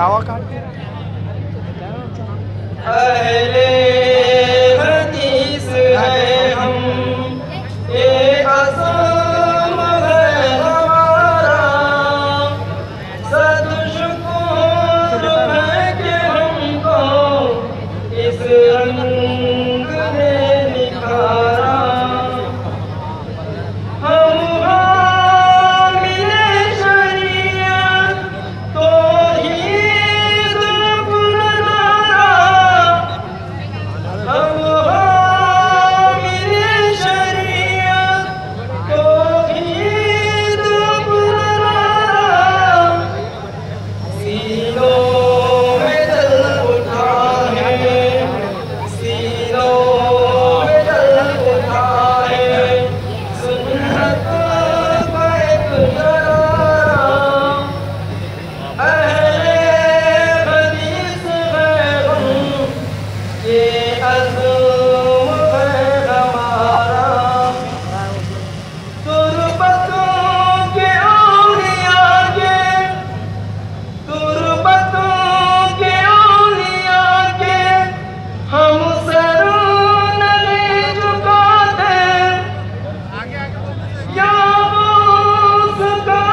दावा का अहले हदीस है हम, ये अज़म है हमारा, सदशुक्र है कि हमको इस रंग ने निखारा। हम हामिले शरीयत तौहीद पुरनारा, हम हामिले शरीयत तौहीद पुरनारा। सीनों में जल उठा है, सीनों में जल उठा है, सुन्नत का एक जरारा। अहले हदीस है हम, ये अज़्म है हमारा। तुर्बतों के औलिया के, तुर्बतों के औलिया के हम सर नहीं झुकाते, या उसका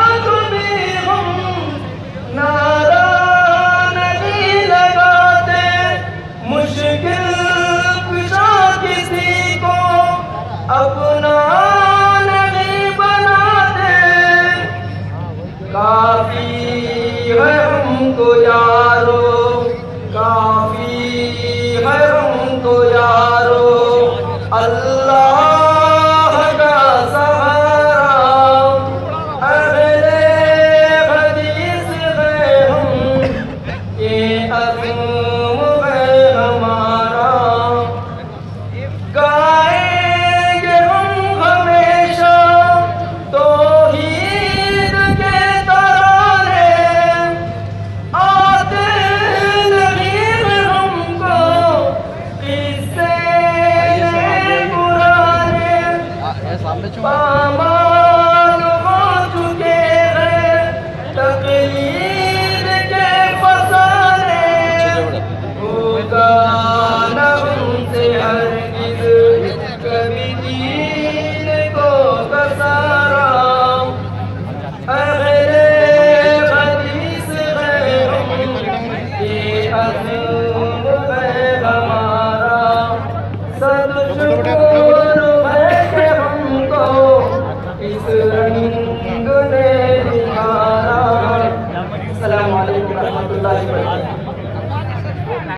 भी हम नारा नहीं लगाते। मुश्किल कुशा किसी को अपना नहीं बनाते, काफी है हमको यारो, काफी है हमको यारो, अल्लाह का सहारा। अहले हदीस है हम, ये अज़्म है हमारा। गाएंगे हम हमेशा तौहीद के तराने, आते नहीं हैं हमको किस्से पुराने। पामाल हो चुके हैं तक़लीद के फसाने, होगा न उनसे हरगिज़ कभी दीन को कसारा। अहले हदीस है हम, ये अज़्म है हमारा। सदशुक्र है कि हमको इस रंग ने निखारा। अस्सलामु अलैकुम रहमतुल्लाहि व बरकातहू।